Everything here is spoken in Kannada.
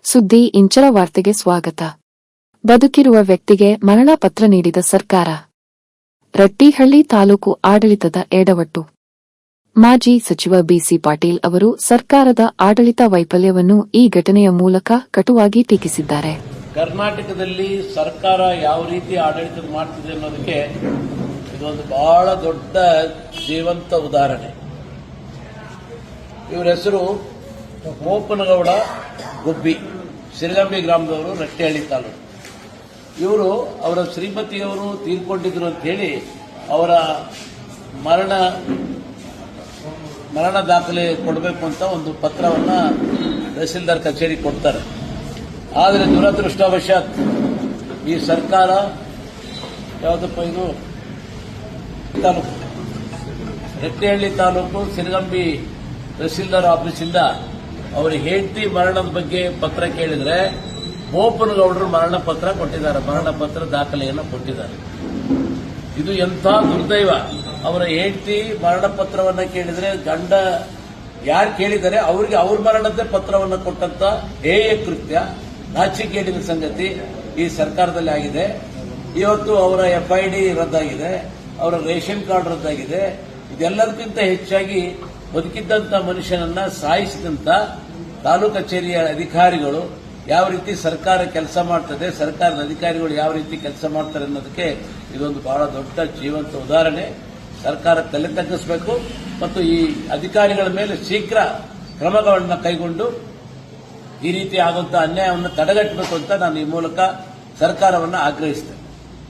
ಸುದ್ದಿ ಇಂಚರ ವಾರ್ತೆಗೆ ಸ್ವಾಗತ. ಬದುಕಿರುವ ವ್ಯಕ್ತಿಗೆ ಮರಣ ಪತ್ರ ನೀಡಿದ ಸರ್ಕಾರ. ರಟ್ಟಿಹಳ್ಳಿ ತಾಲೂಕು ಆಡಳಿತದ ಎಡವಟ್ಟು. ಮಾಜಿ ಸಚಿವ ಬಿಸಿ ಪಾಟೀಲ್ ಅವರು ಸರ್ಕಾರದ ಆಡಳಿತ ವೈಫಲ್ಯವನ್ನು ಈ ಘಟನೆಯ ಮೂಲಕ ಕಟುವಾಗಿ ಟೀಕಿಸಿದ್ದಾರೆ. ಕರ್ನಾಟಕದಲ್ಲಿ ಸರ್ಕಾರ ಯಾವ ರೀತಿ ಆಡಳಿತ ಮಾಡ್ತಿದೆ ಅನ್ನೋದಕ್ಕೆ ಇದೊಂದು ಬಹಳ ದೊಡ್ಡ ಜೀವಂತ ಉದಾಹರಣೆ. ಇವರ ಹೆಸರು ಮೋಪನಗೌಡ ಗುಬ್ಬಿ, ಸಿರಗಂಬಿ ಗ್ರಾಮದವರು, ರಟ್ಟಿಹಳ್ಳಿ ತಾಲೂಕು. ಇವರು ಅವರ ಶ್ರೀಮತಿಯವರು ತೀರ್ಕೊಂಡಿದ್ರು ಅಂತ ಹೇಳಿ ಅವರ ಮರಣ ದಾಖಲೆ ಕೊಡಬೇಕು ಅಂತ ಒಂದು ಪತ್ರವನ್ನ ತಹಸೀಲ್ದಾರ್ ಕಚೇರಿ ಕೊಡ್ತಾರೆ. ಆದರೆ ದುರದೃಷ್ಟವಶಾತ್ ಈ ಸರ್ಕಾರ ಯಾವುದಪ್ಪ ಇದು ತಾಲೂಕು ರಟ್ಟಿಹಳ್ಳಿ ತಾಲೂಕು ಸಿರಗಂಬಿ ತಹಸೀಲ್ದಾರ್ ಆಫೀಸಿಂದ ಅವರ ಹೆಂಡತಿ ಮರಣದ ಬಗ್ಗೆ ಪತ್ರ ಕೇಳಿದ್ರೆ ಮೋಪನಗೌಡರು ಮರಣ ಪತ್ರ ಕೊಟ್ಟಿದ್ದಾರೆ, ಮರಣ ಪತ್ರ ದಾಖಲೆಯನ್ನು ಕೊಟ್ಟಿದ್ದಾರೆ. ಇದು ಎಂಥ ದುರ್ದೈವ. ಅವರ ಹೆಂಡತಿ ಮರಣ ಪತ್ರವನ್ನ ಕೇಳಿದ್ರೆ ಗಂಡ ಯಾರು ಕೇಳಿದರೆ ಅವರಿಗೆ ಅವ್ರ ಮರಣದ ಪತ್ರವನ್ನು ಕೊಟ್ಟಂತ ಹೇಯ ಕೃತ್ಯ, ನಾಚಿಕೆಗೇಡಿನ ಸಂಗತಿ ಈ ಸರ್ಕಾರದಲ್ಲಿ ಆಗಿದೆ. ಇವತ್ತು ಅವರ FID ರದ್ದಾಗಿದೆ, ಅವರ ರೇಷನ್ ಕಾರ್ಡ್ ರದ್ದಾಗಿದೆ. ಇದೆಲ್ಲದಕ್ಕಿಂತ ಹೆಚ್ಚಾಗಿ ಬದುಕಿದ್ದಂತ ಮನುಷ್ಯನನ್ನ ಸಾಯಿಸಿದಂತ ತಾಲೂಕು ಕಚೇರಿಯ ಅಧಿಕಾರಿಗಳು ಯಾವ ರೀತಿ ಸರ್ಕಾರ ಕೆಲಸ ಮಾಡ್ತದೆ, ಸರ್ಕಾರದ ಅಧಿಕಾರಿಗಳು ಯಾವ ರೀತಿ ಕೆಲಸ ಮಾಡ್ತಾರೆ ಅನ್ನೋದಕ್ಕೆ ಇದೊಂದು ಬಹಳ ದೊಡ್ಡ ಜೀವಂತ ಉದಾಹರಣೆ. ಸರ್ಕಾರ ತಲೆ ತಗ್ಗಿಸಬೇಕು ಮತ್ತು ಈ ಅಧಿಕಾರಿಗಳ ಮೇಲೆ ಶೀಘ್ರ ಕ್ರಮಗಳನ್ನು ಕೈಗೊಂಡು ಈ ರೀತಿ ಆಗುವಂತಹ ಅನ್ಯಾಯವನ್ನು ತಡೆಗಟ್ಟಬೇಕು ಅಂತ ನಾನು ಈ ಮೂಲಕ ಸರ್ಕಾರವನ್ನು ಆಗ್ರಹಿಸ್ತೇನೆ.